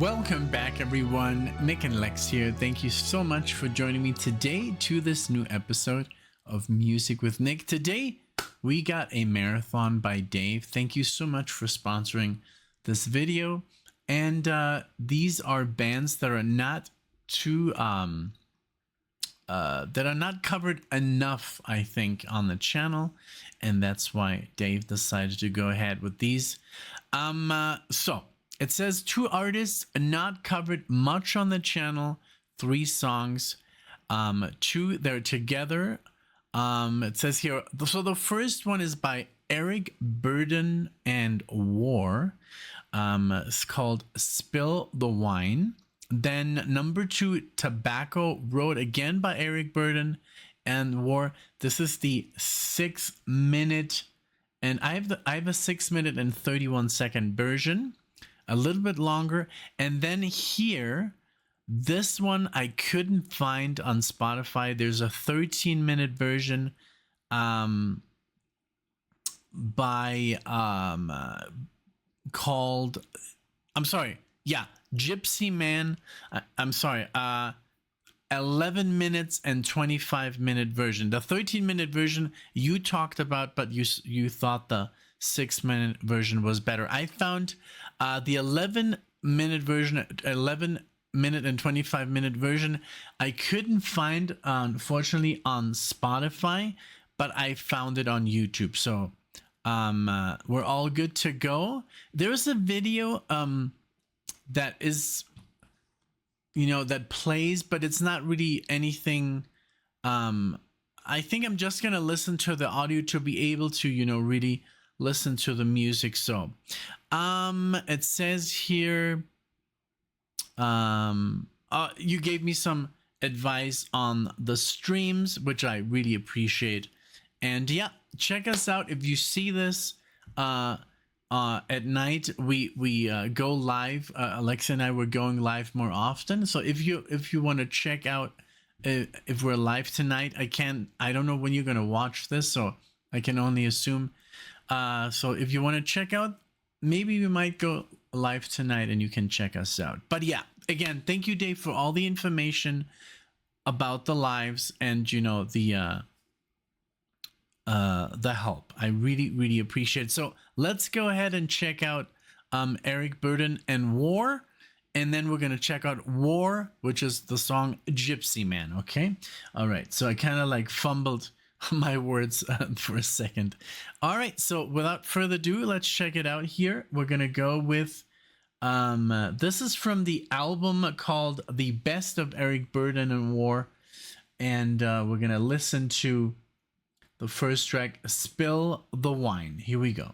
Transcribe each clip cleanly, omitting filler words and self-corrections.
Welcome back, everyone. NicknLex here. Thank you so much for joining me today to this new episode of Music with Nick. Today, we got a marathon by Dave. Thank you so much for sponsoring this video. And these are bands that are not too that are not covered enough, I think, on the channel, and that's why Dave decided to go ahead with these. So it says 2 artists not covered much on the channel, 3 songs, 2 they're together. It says here, so the first one is by Eric Burdon and War. It's called Spill the Wine. Then number 2, Tobacco Road, again by Eric Burdon and War. This is the 6-minute, and I have a 6-minute and 31-second version, a little bit longer. And then here, this one I couldn't find on Spotify. There's a 13-minute version by called, I'm sorry, yeah, Gypsy Man. I'm sorry, 11 minutes and 25-minute version. The 13-minute version you talked about, but you thought the 6-minute version was better. I found the 11-minute version, 11-minute and 25-minute version. I couldn't find, unfortunately, on Spotify, but I found it on YouTube. So we're all good to go. There's a video that is, that plays, but it's not really anything. I think I'm just gonna listen to the audio to be able to, really listen to the music. So it says here, you gave me some advice on the streams, which I really appreciate. And yeah, check us out. If you see this at night, we go live. Alexa and I were going live more often. So if you want to check out if we're live tonight, I don't know when you're gonna watch this, so I can only assume. So if you want to check out, maybe we might go live tonight and you can check us out. But yeah, again, thank you, Dave, for all the information about the lives and the help. I really appreciate it. So let's go ahead and check out Eric Burdon and War, and then we're gonna check out War, which is the song Gypsy Man. Okay, all right, so I kind of like fumbled my words for a second. All right, so without further ado, let's check it out. Here we're gonna go with this is from the album called The Best of Eric Burdon and War, and we're gonna listen to the first track, Spill the Wine. Here we go.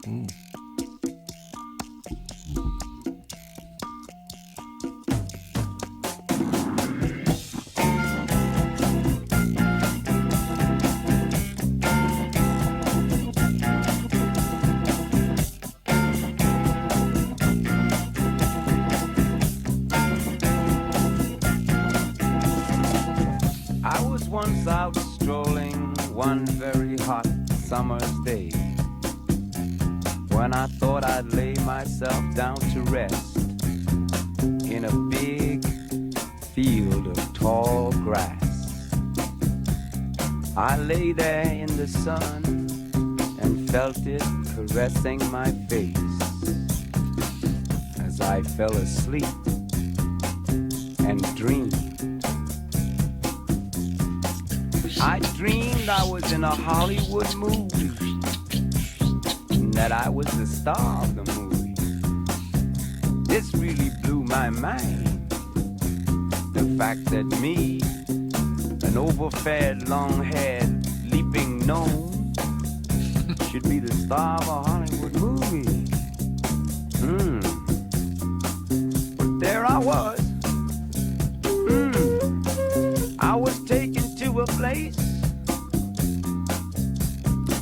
Ooh. Once out strolling one very hot summer's day, when I thought I'd lay myself down to rest in a big field of tall grass. I lay there in the sun and felt it caressing my face as I fell asleep and dreamed. I dreamed I was in a Hollywood movie, and that I was the star of the movie. This really blew my mind. The fact that me, an overfed, long-haired, leaping gnome, should be the star of a Hollywood movie. But there I was. I was taken to a place,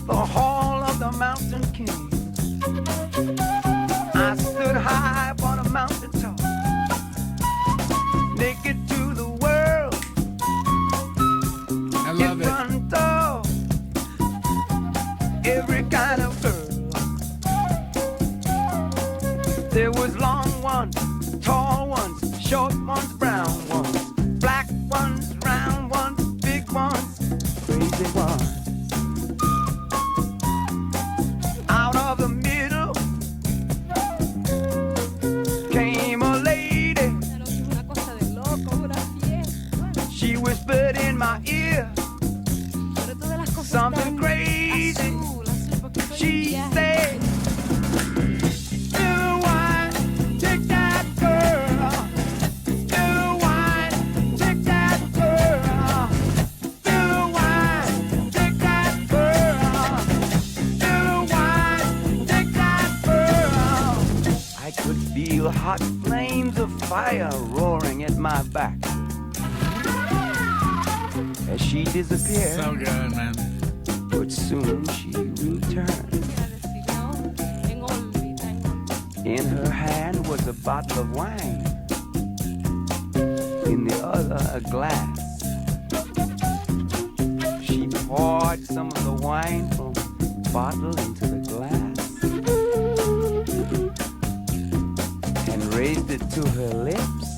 the Hall of the Mountain King. I stood high upon a mountain top, naked to the world. There was long ones, tall ones, short ones, brown ones, black ones, round ones, big ones, crazy ones. Out of the middle came a lady. She whispered in my ear something crazy. She said, "Little wine, take that girl. Little wine, take that girl. Little wine, take that girl. Little wine, take that girl." I could feel hot flames of fire roaring at my back as she disappeared. So good, man. But soon she returned. In her hand was a bottle of wine, in the other a glass. She poured some of the wine from the bottle into the glass and raised it to her lips.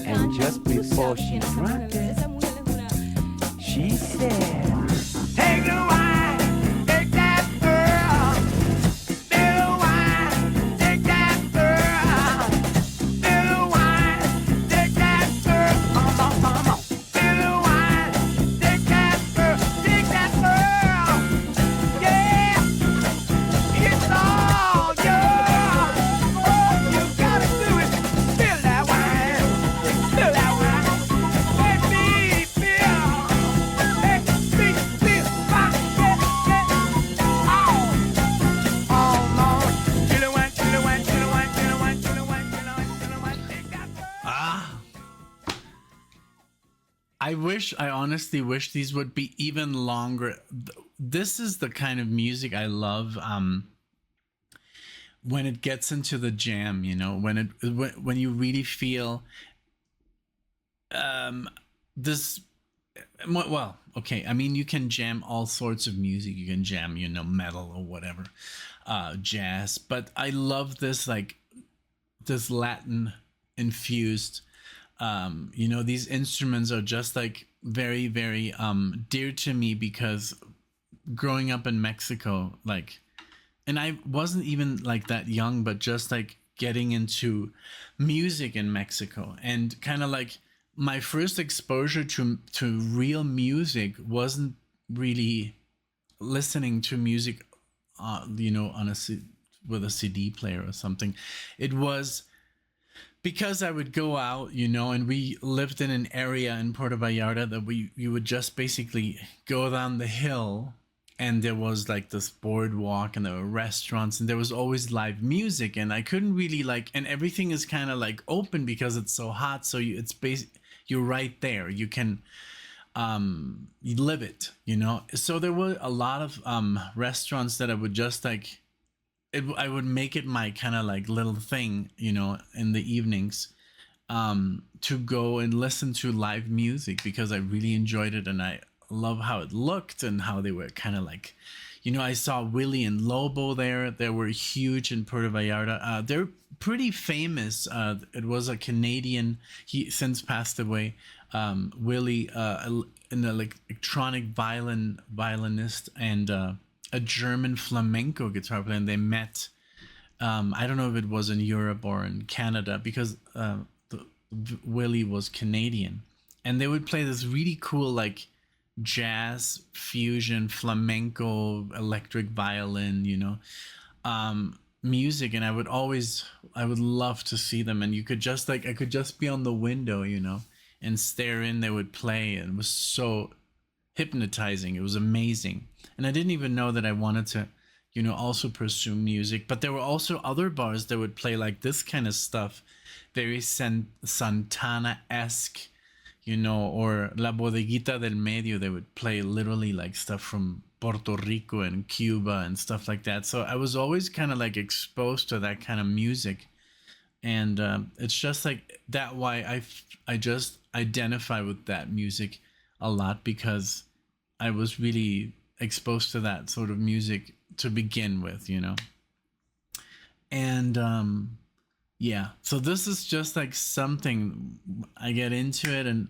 And just before she drank it, she said, "Take the wine, take that girl. Little wine, take that girl. Little wine, take that girl. Come on, come on. Little wine, take that girl, take that girl. Yeah, it's all yours. All you gotta do is spill that wine, spill that wine. Let me feel, let me feel my head. Oh, Lord. Chill the wine, chill the wine, chill the wine, chill the wine, chill the wine, chill the wine, chill the wine. Take that girl. Ah. I honestly wish these would be even longer. This is the kind of music I love. When it gets into the jam, you know, when you really feel this. Well, okay. I mean, you can jam all sorts of music. You can jam, you know, metal or whatever, jazz. But I love this, like this Latin infused. You know, these instruments are just like very, very dear to me because growing up in Mexico, like, and I wasn't even like that young, but just like getting into music in Mexico and kind of like my first exposure to real music wasn't really listening to music, you know, on with a CD player or something. It was because I would go out, you know, and we lived in an area in Puerto Vallarta that you would just basically go down the hill and there was like this boardwalk and there were restaurants and there was always live music and I couldn't really like, and everything is kind of like open because it's so hot. So you're right there. You can, you live it, you know? So there were a lot of restaurants that I would just like, I would make it my kind of like little thing, you know, in the evenings, to go and listen to live music because I really enjoyed it and I love how it looked and how they were kind of like, you know, I saw Willie and Lobo there. They were huge in Puerto Vallarta. They're pretty famous. It was a Canadian. He since passed away. Willie, an electronic violinist and a German flamenco guitar player. And they met. I don't know if it was in Europe or in Canada because Willie was Canadian, and they would play this really cool like jazz fusion flamenco electric violin, you know, music. And I would love to see them, and you could just like, I could just be on the window, you know, and stare in. They would play and it was so hypnotizing. It was amazing. And I didn't even know that I wanted to, you know, also pursue music. But there were also other bars that would play like this kind of stuff, very Santana-esque, you know, or La Bodeguita del Medio. They would play literally like stuff from Puerto Rico and Cuba and stuff like that. So I was always kind of like exposed to that kind of music. And it's just like that why I just identify with that music a lot, because I was really exposed to that sort of music to begin with, you know. And yeah, so this is just like something I get into it, and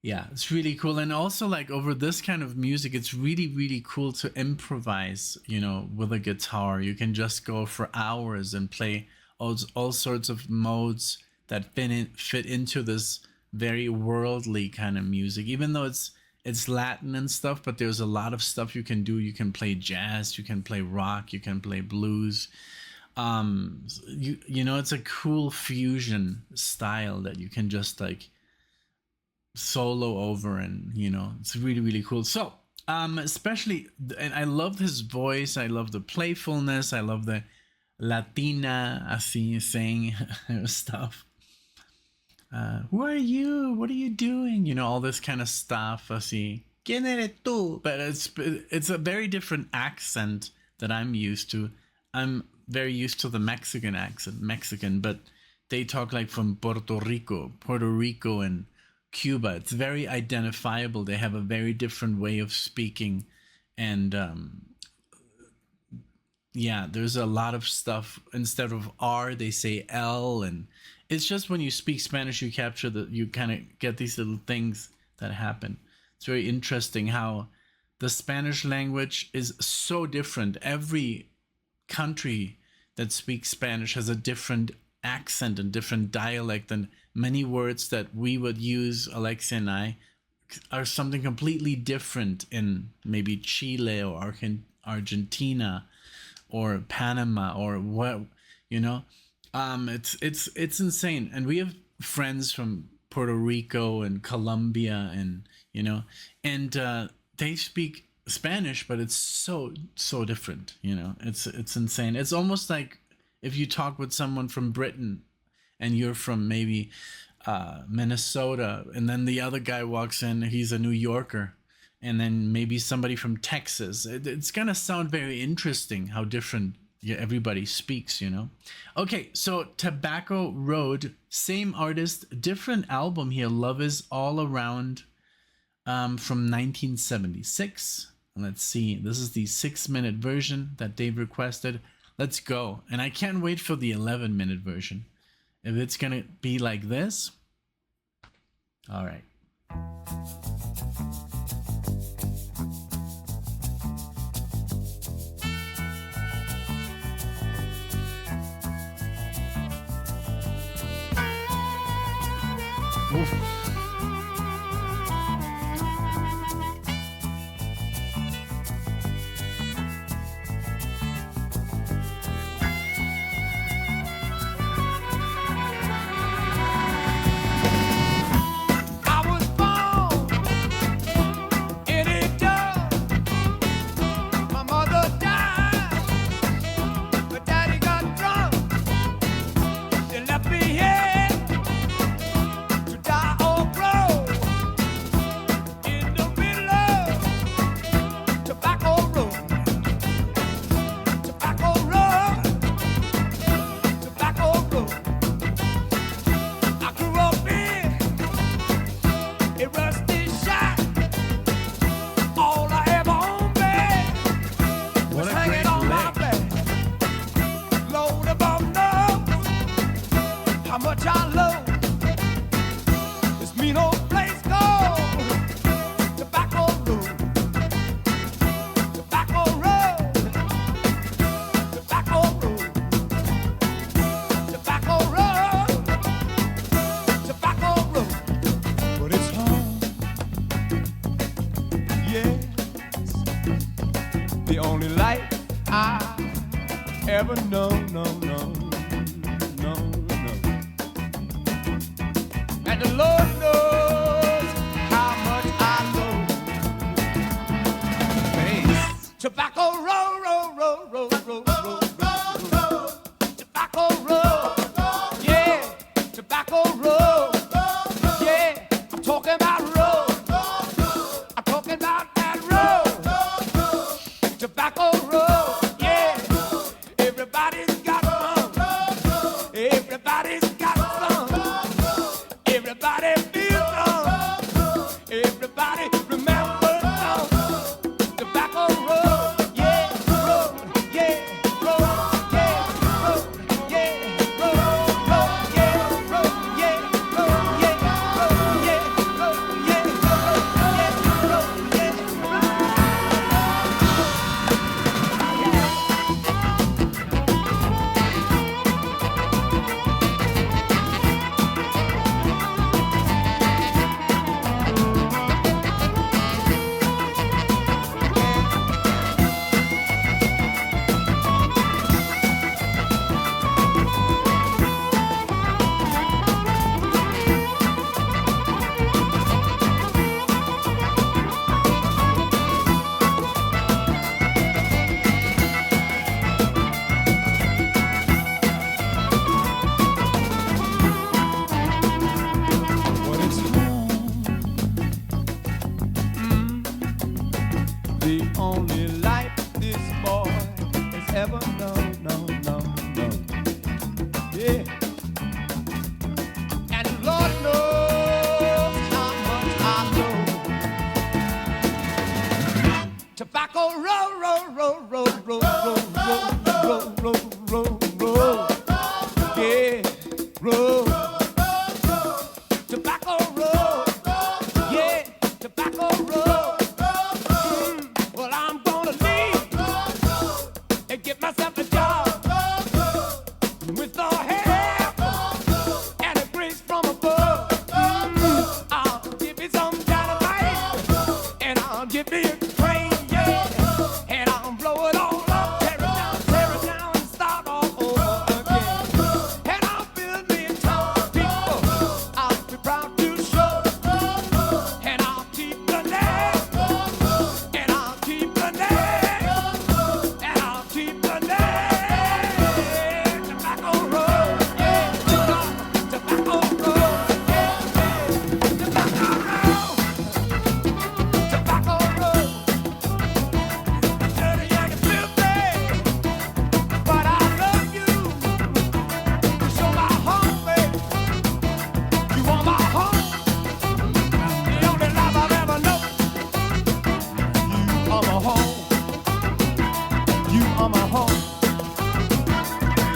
yeah, it's really cool. And also, like, over this kind of music, it's really, really cool to improvise, you know, with a guitar. You can just go for hours and play all sorts of modes that fit into this very worldly kind of music, even though it's Latin and stuff, but there's a lot of stuff you can do. You can play jazz, you can play rock, you can play blues. You know, it's a cool fusion style that you can just like solo over, and you know, it's really, really cool. So especially, and I love his voice, I love the playfulness, I love the Latina así saying stuff. Who are you? What are you doing? You know, all this kind of stuff. Así, ¿Quién eres tú? But it's a very different accent that I'm used to. I'm very used to the Mexican accent, but they talk like from Puerto Rico and Cuba. It's very identifiable. They have a very different way of speaking, and yeah, there's a lot of stuff. Instead of R, they say L, and it's just when you speak Spanish, you kind of get these little things that happen. It's very interesting how the Spanish language is so different. Every country that speaks Spanish has a different accent and different dialect, and many words that we would use, Alexia and I, are something completely different in maybe Chile or Argentina or Panama or what, you know. It's insane. And we have friends from Puerto Rico and Colombia, and you know, and they speak Spanish, but it's so different, you know. It's insane. It's almost like if you talk with someone from Britain and you're from maybe Minnesota, and then the other guy walks in, he's a New Yorker, and then maybe somebody from Texas. It's gonna sound very interesting how different everybody speaks, you know. Okay, so Tobacco Road, same artist, different album here. Love Is All Around, from 1976. Let's see, this is the 6-minute version that Dave requested. Let's go. And I can't wait for the 11-minute version. If it's gonna be like this. All right. Oof. Ever know, no. And the Lord knows how much I know. Bass. Tobacco roll. Tobacco roll. Yeah, tobacco roll. Yeah, I'm talking about roll. I'm talking about that roll. Tobacco roll. Everybody's got fun. Everybody's got fun. Everybody feels yeah, roll. Tobacco roll, yeah, tobacco roll. Well, I'm gonna leave and get myself a job with the help and a grace from above. I'll give me some dynamite and I'll give me a train, yeah, and I'll blow it all up, tear it down, and start all over again. And I'll build me a town of people I'll be proud to show, and I'll keep the name, and I'll keep the name, and I'll keep the name. Tobacco roll, yeah, tobacco roll, yeah, tobacco roll, tobacco roll. Dirty and filthy, but I love you. You're my home, baby. You are my home, the only love I've ever known. You are my home. You are my home.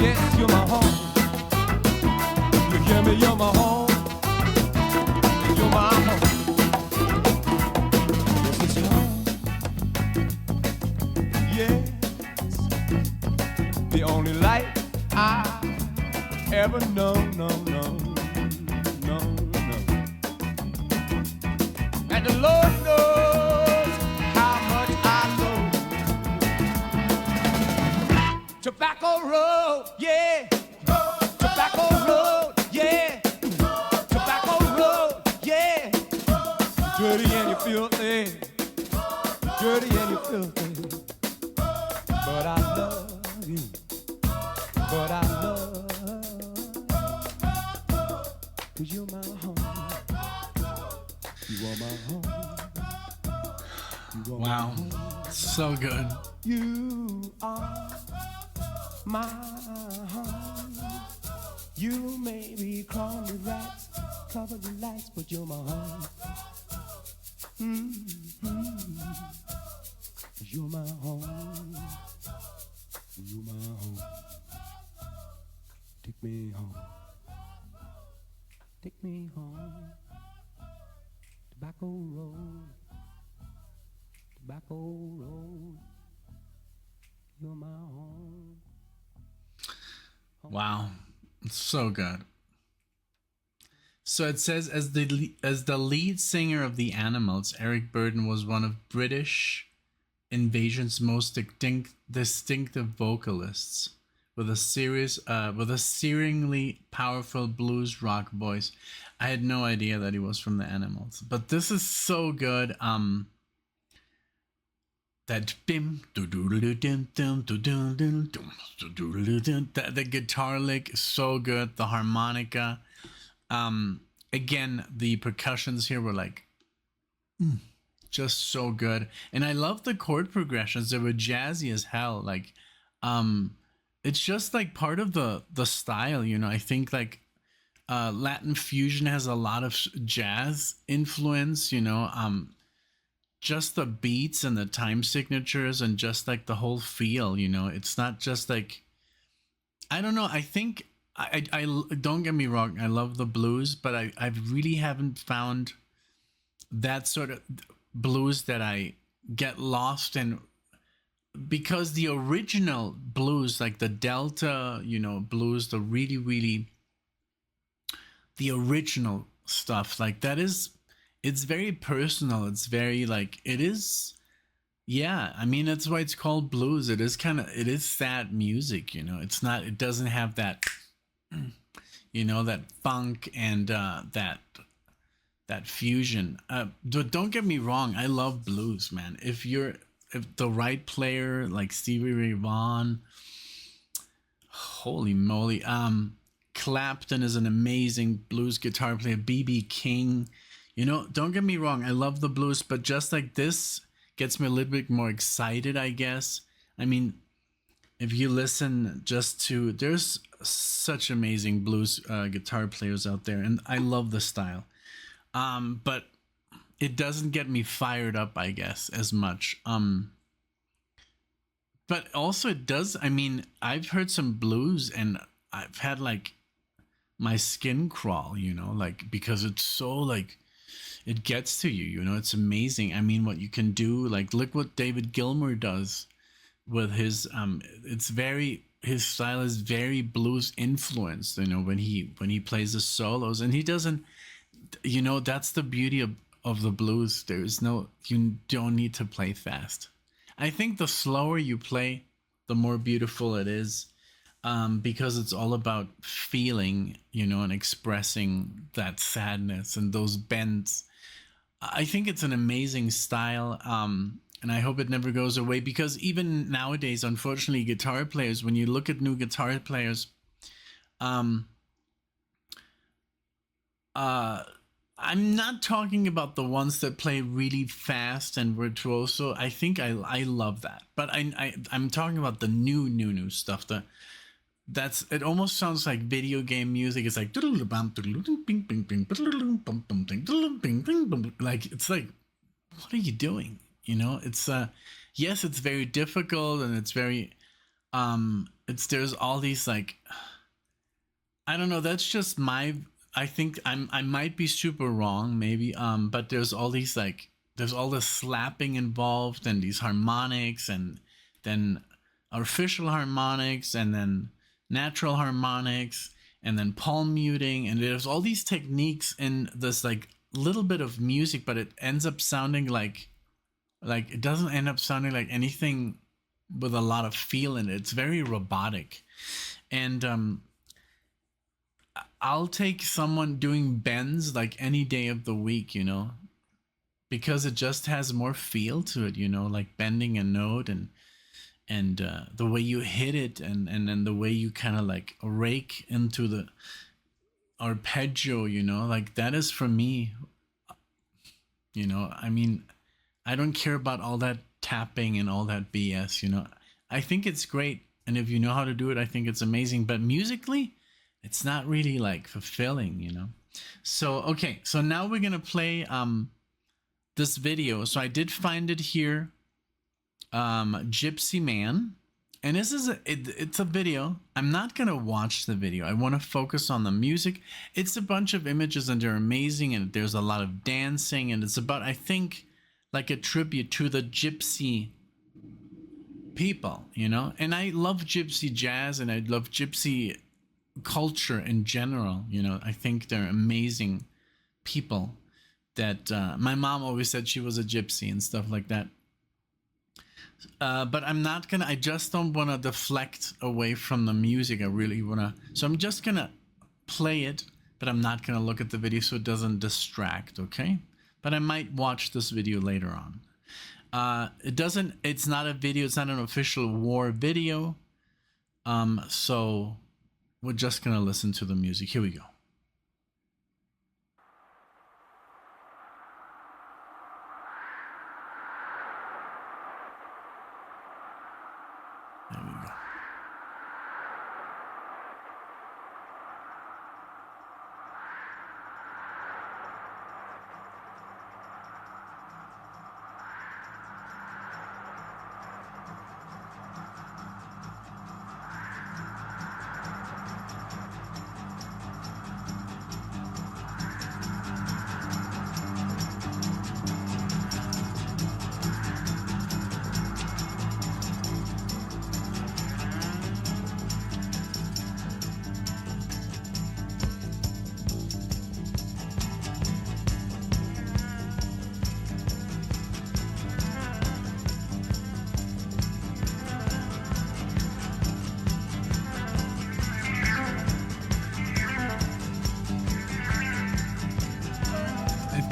Yes, you're my home. You hear me? You're my home. You're my home. Yes, it's home. Yes, the only light I ever know, no. And the Lord knows how much I know. Tobacco roll, yeah. Tobacco roll, yeah. Tobacco roll, yeah. Dirty and you filthy. Dirty and you filthy. But I love you. But I love. 'Cause you're my home. You are my home. You are my Wow. home. So good. You are my home. You may be crawling with rats, covered in lights, but you're my home. You're my home. You're my home. Take me home. Take me home. Tobacco road. Tobacco road. You're my home. Wow. So good. So it says, as the lead singer of the Animals, Eric Burdon was one of British invasion's most distinctive vocalists, with a searingly powerful blues rock voice. I had no idea that he was from the Animals, but this is so good. That bim, the guitar lick is so good. The harmonica. Again, the percussions here were like just so good, and I love the chord progressions. They were jazzy as hell. Like, it's just like part of the style, you know. I think like Latin fusion has a lot of jazz influence, you know. Just the beats and the time signatures and just like the whole feel, you know. It's not just like, I don't know. I think I don't get me wrong. I love the blues, but I really haven't found that sort of blues that I get lost in, because the original blues, like the Delta, you know, blues, the really the original stuff, like that is, it's very personal. It's very like, it is, yeah. I mean, that's why it's called blues. It is it is sad music, you know. It's not, it doesn't have that, you know, that funk and that fusion. Don't get me wrong. I love blues, man. If the right player, like Stevie Ray Vaughan, holy moly. Clapton is an amazing blues guitar player. B.B. King, you know, don't get me wrong. I love the blues, but just like this gets me a little bit more excited, I guess. I mean, if you listen just to, there's such amazing blues guitar players out there, and I love the style. But it doesn't get me fired up, I guess, as much. But also it does. I mean, I've heard some blues, and I've had like my skin crawl, like because it's so like it gets to you, it's amazing. I mean, what you can do, like look what David Gilmour does with his it's very, his style is very blues influenced, when he plays the solos, and he doesn't, that's the beauty of the blues. There's no, you don't need to play fast. I think the slower you play, the more beautiful it is, because it's all about feeling, and expressing that sadness and those bends. I think it's an amazing style, and I hope it never goes away, because even nowadays, unfortunately, guitar players, when you look at new guitar players, I'm not talking about the ones that play really fast and virtuoso. I think I love that, but I'm talking about the new stuff. That's, it almost sounds like video game music. It's like like, it's like, what are you doing? It's yes, it's very difficult, and it's very there's all these like, I don't know, that's just my, I think I might be super wrong, maybe, but there's all these like, there's all this slapping involved, and these harmonics, and then artificial harmonics, and then natural harmonics, and then palm muting, and there's all these techniques in this like little bit of music, but it ends up sounding like it doesn't end up sounding like anything with a lot of feel in it. It's very robotic, and I'll take someone doing bends like any day of the week, because it just has more feel to it, like bending a note, and the way you hit it, and then the way you kind of like rake into the arpeggio, like that is for me, I mean, I don't care about all that tapping and all that BS, I think it's great, and if you know how to do it, I think it's amazing, but musically, it's not really like fulfilling, So, okay, so now we're gonna play this video. So I did find it here, Gypsy Man, and this is it's a video. I'm not gonna watch the video. I want to focus on the music. It's a bunch of images, and they're amazing, and there's a lot of dancing, and it's about, I think, like a tribute to the gypsy people, and I love gypsy jazz, and I love gypsy culture in general. I think they're amazing people that my mom always said she was a gypsy and stuff like that. But I just don't want to deflect away from the music. I really want to, so I'm just gonna play it, but I'm not gonna look at the video so it doesn't distract, okay? But I might watch this video later on. It's not a video, it's not an official war video. So we're just gonna listen to the music. Here we go. There we go.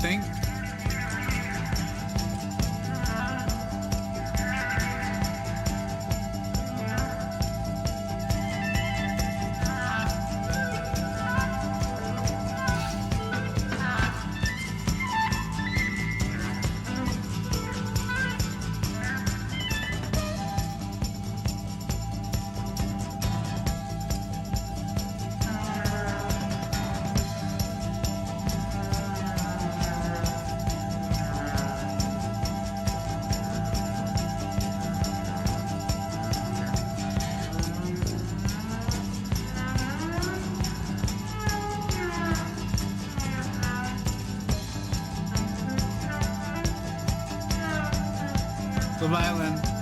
Think the violin.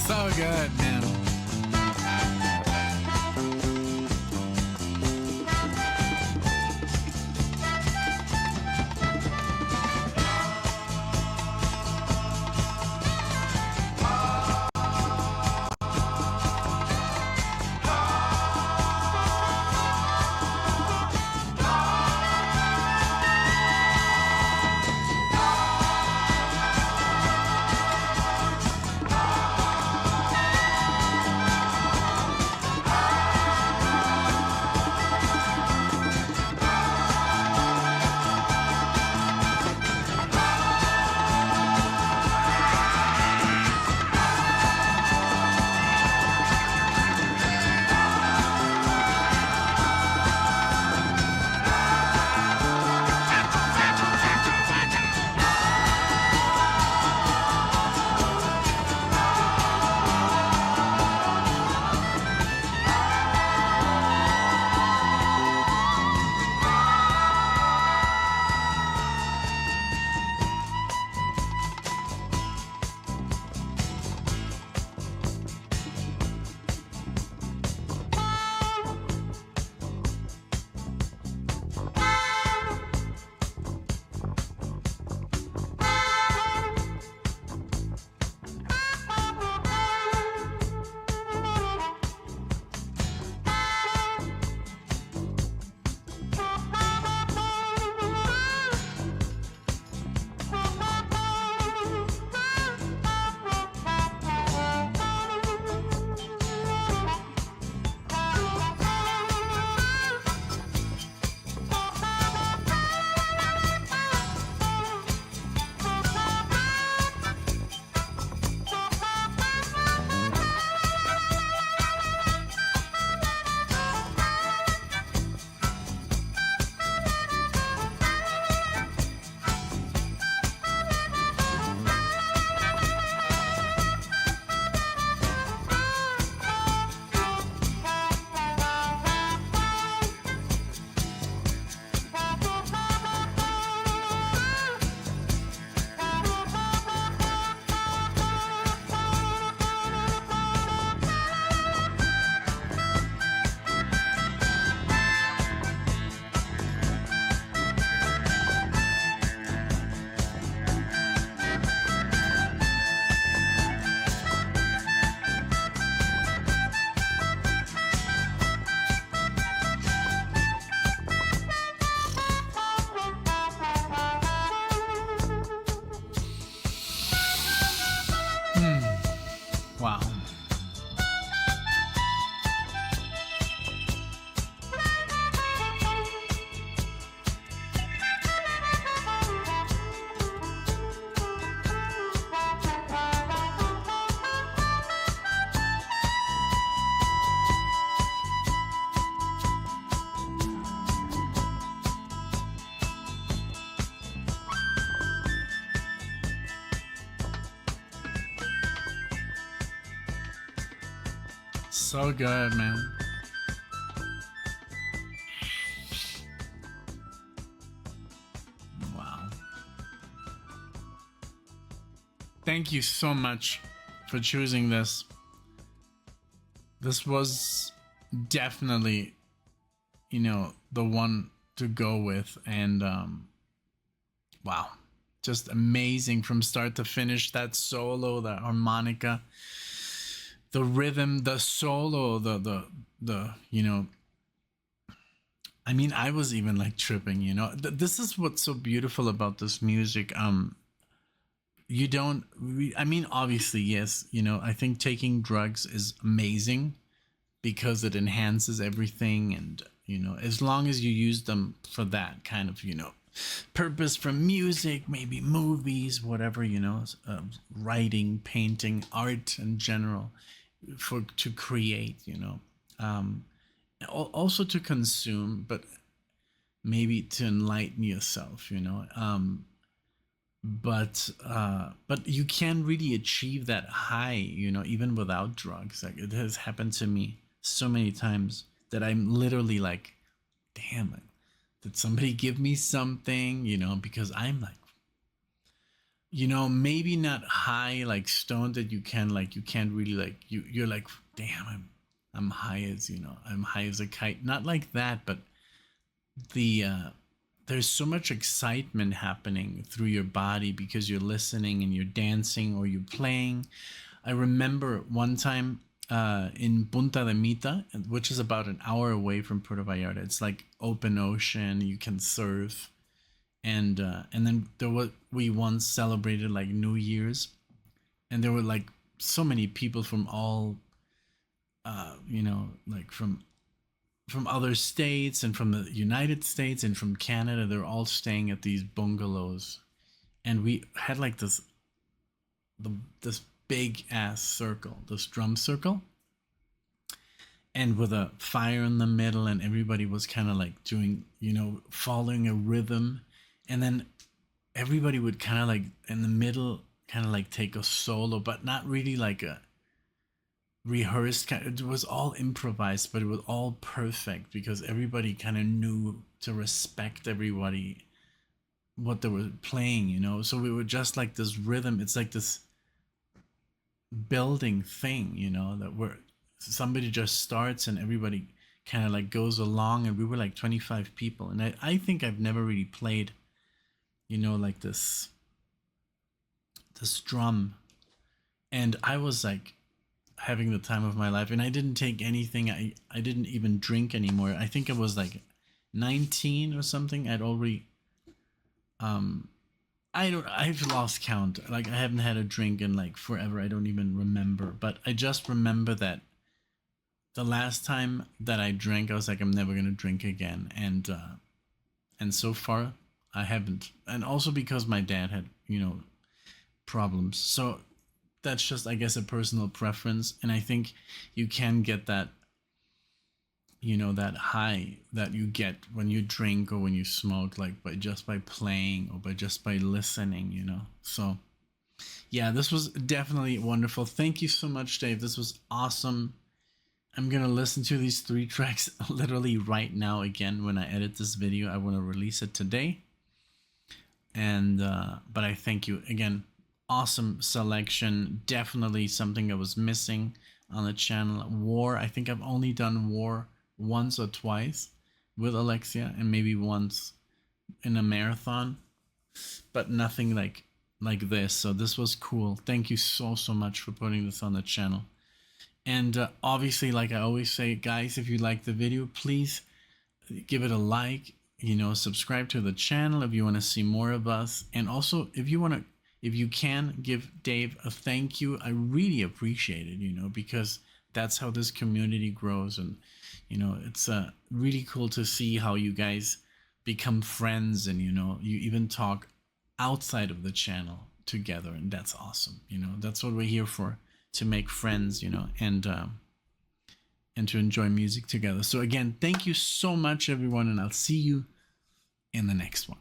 So good, man. Wow. So good, man. Wow. Thank you so much for choosing this. This was definitely, the one to go with. And wow, just amazing from start to finish. That solo, that harmonica, the rhythm, the solo, the I mean, I was even like tripping, this is what's so beautiful about this music. you don't I mean, obviously, yes, I think taking drugs is amazing because it enhances everything, and as long as you use them for that kind of purpose, from music, maybe movies, whatever, writing, painting, art in general, for to create, um also to consume, but maybe to enlighten yourself, but you can really achieve that high, even without drugs. Like, it has happened to me so many times that I'm literally like, damn, did somebody give me something, because I'm like, maybe not high, like stoned, that you can't really, like, you're like, damn, I'm high as, I'm high as a kite, not like that, but the there's so much excitement happening through your body because you're listening and you're dancing or you're playing. I remember one time in Punta de Mita, which is about an hour away from Puerto Vallarta. It's like open ocean, you can surf, and then we once celebrated like New Year's, and there were like so many people from all, like from other states and from the United States and from Canada. They're all staying at these bungalows, and we had like this big ass circle, this drum circle, and with a fire in the middle, and everybody was kind of like doing, following a rhythm, and then everybody would kind of like in the middle kind of like take a solo, but not really like a rehearsed kind. It was all improvised, but it was all perfect because everybody kind of knew to respect everybody, what they were playing, so we were just like this rhythm. It's like this building thing, that we're somebody just starts and everybody kind of like goes along, and we were like 25 people, and I think I've never really played, like this drum, and I was like having the time of my life, and I didn't take anything. I didn't even drink anymore. I think I was like 19 or something. I'd already I've lost count. Like, I haven't had a drink in like forever. I don't even remember, but I just remember that the last time that I drank, I was like, I'm never going to drink again, and so far I haven't. And also because my dad had, problems. So that's just, I guess, a personal preference, and I think you can get that, that high that you get when you drink or when you smoke, like by playing or just by listening, So yeah, this was definitely wonderful. Thank you so much, Dave. This was awesome. I'm gonna listen to these 3 tracks literally right now again when I edit this video. I want to release it today, and but I thank you again. Awesome selection. Definitely something I was missing on the channel. War, I think I've only done War once or twice with Alexia, and maybe once in a marathon, but nothing like this. So this was cool. Thank you so much for putting this on the channel. And obviously, like I always say, guys, if you like the video, please give it a like, subscribe to the channel if you want to see more of us, and also if you can give Dave a thank you, I really appreciate it, because that's how this community grows. And, it's really cool to see how you guys become friends, and, you even talk outside of the channel together. And that's awesome. That's what we're here for, to make friends, and to enjoy music together. So again, thank you so much, everyone. And I'll see you in the next one.